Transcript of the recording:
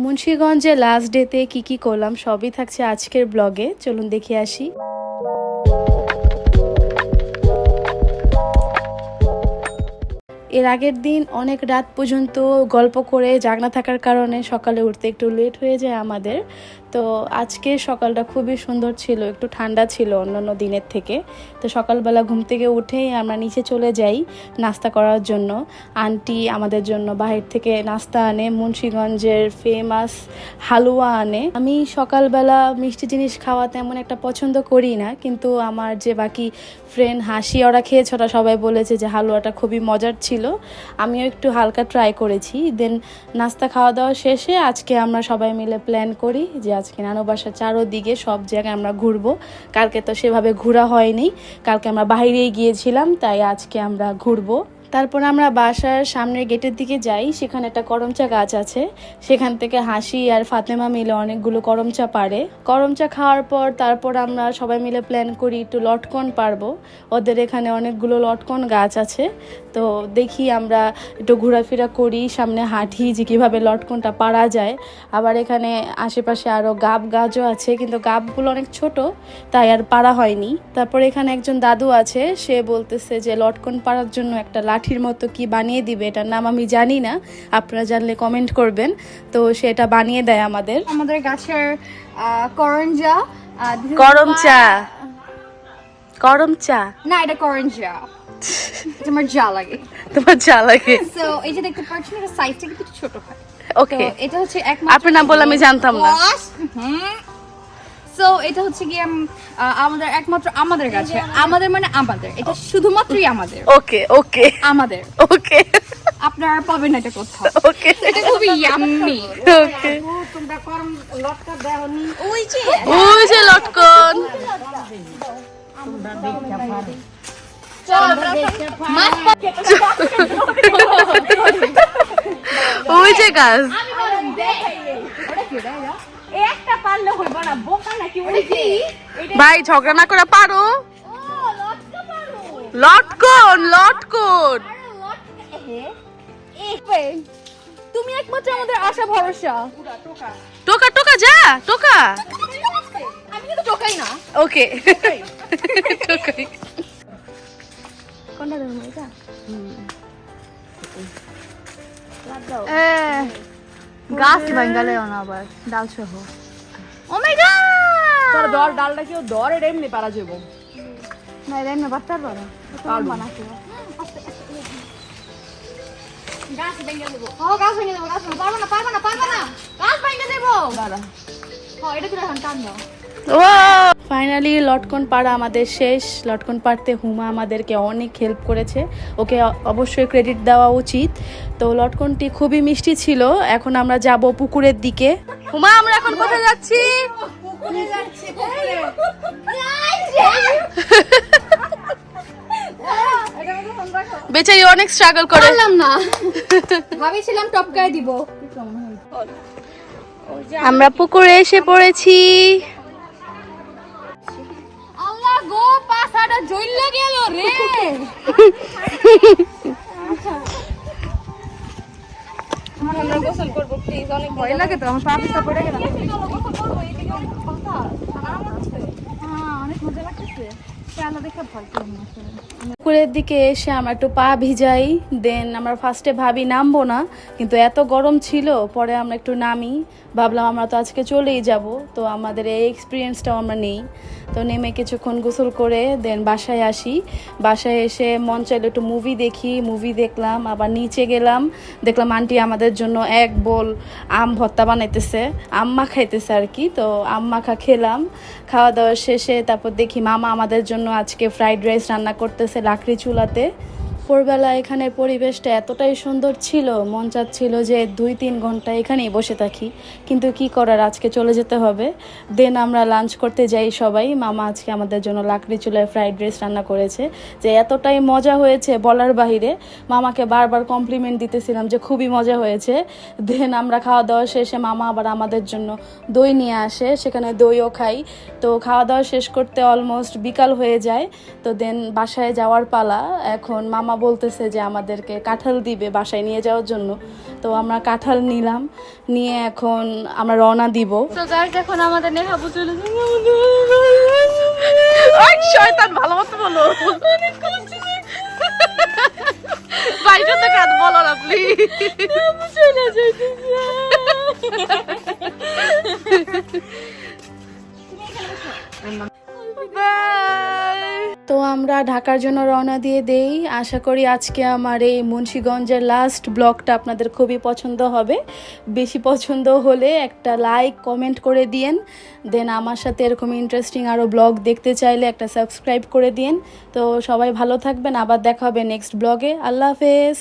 মুন্সিগঞ্জে last ডেতে কি করলাম সবই থাকছে আজকের ব্লগে, চলুন দেখে আসি। এর আগের দিন অনেক রাত পর্যন্ত গল্প করে জাগনা থাকার কারণে সকালে উঠতে একটু লেট হয়ে যায় আমাদের। তো আজকে সকালটা খুবই সুন্দর ছিল, একটু ঠান্ডা ছিল অন্যান্য দিনের থেকে। তো সকালবেলা ঘুম থেকে উঠেই আমরা নিচে চলে যাই নাস্তা করার জন্য। আন্টি আমাদের জন্য বাহির থেকে নাস্তা আনে, মুন্সিগঞ্জের ফেমাস হালুয়া আনে। আমি সকালবেলা মিষ্টি জিনিস খাওয়া তেমন একটা পছন্দ করি না, কিন্তু আমার যে বাকি ফ্রেন্ড হাসি ওরা খেয়েছে, ওরা সবাই বলেছে যে হালুয়াটা খুবই মজার ছিল। আমিও একটু হালকা ট্রাই করেছি। দেন নাস্তা খাওয়া দাওয়া শেষে আজকে আমরা সবাই মিলে প্ল্যান করি যে আজকে নানু বাসার চারোদিকে সব জায়গায় আমরা ঘুরবো। কালকে তো সেভাবে ঘোরা হয়নি, কালকে আমরা বাইরেই গিয়েছিলাম, তাই আজকে আমরা ঘুরবো। তারপর আমরা বাসার সামনের গেটের দিকে যাই, সেখানে একটা করমচা গাছ আছে। সেখান থেকে হাসি আর ফাতেমা মিলে অনেকগুলো করমচা পারে। করমচা খাওয়ার পর তারপর আমরা সবাই মিলে প্ল্যান করি একটু লটকন পারবো। ওদের এখানে অনেকগুলো লটকন গাছ আছে, তো দেখি আমরা একটু ঘোরাফেরা করি, সামনে হাঁটি যে কীভাবে লটকনটা পারা যায়। আবার এখানে আশেপাশে আরও গাব গাছও আছে, কিন্তু গাবগুলো অনেক ছোট, তাই আর পারা হয়নি। তারপর এখানে একজন দাদু আছে, সে বলতেছে যে লটকন পাড়ার জন্য একটা লাঠির মতো কি বানিয়ে দিবে, এটার নাম আমি জানি না, আপনারা জানলে কমেন্ট করবেন। তো সেটা বানিয়ে দেয় আমাদের গাছের করঞ্জা। করমচা করমচা না, এটা করঞ্জা। তোমার যা লাগে, তোমার যা লাগে। সো এই যে দেখতে পাচ্ছেন, এটা সাইজটা কিন্তু একটু ছোট হয়। ওকে, এটা হচ্ছে একমাত্র আপনার নাম বলে আমি জানতাম না। সো এটা হচ্ছে কি আমাদের একমাত্র আমাদের কাছে, আমাদের মানে আমাদের, এটা শুধুমাত্রই আমাদের। ওকে ওকে আমাদের ওকে, আপনারা পাবেন না এটা কোথাও। ওকে, এটা খুবই ইয়াম্মি। ওকে, তোমরা করম লটকা দেওনি, ওই যে লটকন। ওই যে গাছ, একটা পারলে হইব না, বোকা নাকি? ভাই ঝগড়া না করে পারো। লটকন লটকন, তুমি একমাত্র আমাদের আশা ভরসা। টোকা টোকা যা টোকা। আমি কিন্তু টোকাই না। ওকে, টোকাই। কোনটা দেবো এটা? গাছ ভাঙ্গালে না আবার ডাল সহ। ও মাই গড, তোর দর ডালটা কেউ দর এটা এমনি পারা যাবো না এটা এমনি বাচ্চার বড় বানাচ্ছি। গাছ ভেঙে দেবো। ও গাছ ভেঙে দেবো, গাছ পারবো না, পারবো না, পারবো না, গাছ ভেঙে দেবো। দাঁড়া, হ্যাঁ এটা তুই এখন টান দাও। ফাইনালি লটকন পাড়া আমাদের শেষ। লটকন পাড়তে হুমা আমাদেরকে অনেক হেল্প করেছে, ওকে অবশ্যই ক্রেডিট দেওয়া উচিত। তো লটকনটি খুবই মিষ্টি ছিল। এখন আমরা যাব পুকুরের দিকে। হুমা, আমরা এখন কোথায় যাচ্ছি? পুকুরে যাচ্ছি, পুকুরে। বেচারি অনেক স্ট্রাগল করে। পারলাম না, ভাবিছিলাম টপকায় দিব। আমরা পুকুরে এসে পড়েছি। আল্লাহ গো, পাছাটা জ্বললে গেল রে। আমরা গোসল করব প্লিজ, অনেক ভয় লাগে তো, আমার পা পিছলা পড়ে গেল। গোসল করব, এইদিকে অনেক বাতাস, আরাম আছে। হ্যাঁ, অনেক মজা লাগতেছে। খেলা দেখে ভয় পেলাম না আসলে। পুকুরের দিকে এসে আমরা একটু পা ভিজাই। দেন আমরা ফার্স্টে ভাবি নামবো না, কিন্তু এত গরম ছিল, পরে আমরা একটু নামি। ভাবলাম আমরা তো আজকে চলেই যাব, তো আমাদের এই এক্সপিরিয়েন্সটাও আমরা নেই। তো নেমে কিছুক্ষণ গোসল করে দেন বাসায় আসি। বাসায় এসে মন চাইলো একটু মুভি দেখি, মুভি দেখলাম। আবার নিচে গেলাম, দেখলাম আন্টি আমাদের জন্য এক বোল আম ভর্তা বানাইতেছে, আম মাখাইতেছে আর কি। তো আম মাখা খেলাম। খাওয়া দাওয়া শেষে তারপর দেখি মামা আমাদের জন্য আজকে ফ্রাইড রাইস রান্না করতেছে লাকড়ি চুলাতে। ভোরবেলা এখানের পরিবেশটা এতটাই সুন্দর ছিল, মন চাচ্ছিল যে 2-3 ঘন্টা এখানেই বসে থাকি, কিন্তু কি করার, আজকে চলে যেতে হবে। দেন আমরা লাঞ্চ করতে যাই সবাই। মামা আজকে আমাদের জন্য লাকড়ি চুলায় ফ্রাইড রাইস রান্না করেছে, যে এতটাই মজা হয়েছে বলার বাহিরে। মামাকে বারবার কমপ্লিমেন্ট দিতেছিলাম যে খুবই মজা হয়েছে। দেন আমরা খাওয়া দাওয়া শেষে মামা আবার আমাদের জন্য দই নিয়ে আসে, সেখানে দইও খাই। তো খাওয়া দাওয়া শেষ করতে অলমোস্ট বিকাল হয়ে যায়। তো দেন বাসায় যাওয়ার পালা। এখন মামা বলতেছে যে আমাদেরকে কাঁঠাল দিবে বাসায় নিয়ে যাওয়ার জন্য। তো আমরা কাঁঠাল নিলাম, নিয়ে এখন আমরা রওনা দিব। তো গাইস এখন আমাদের নেহাবু চলে শয়তান ভালো মতো বলো বাইরে তো কাজ বলো না প্লিজ চলে তো আমরা ঢাকার জন্য রওনা দিয়ে দেই। আশা করি আজকে আমার এই মুন্সিগঞ্জের লাস্ট ব্লগটা আপনাদের খুবই পছন্দ হবে। বেশি পছন্দ হলে একটা লাইক কমেন্ট করে দিয়েন। দেন আমার সাথে এরকম ইন্টারেস্টিং আরও ব্লগ দেখতে চাইলে একটা সাবস্ক্রাইব করে দিন। তো সবাই ভালো থাকবেন, আবার দেখা হবে নেক্সট ব্লগে। আল্লাহ হাফেজ।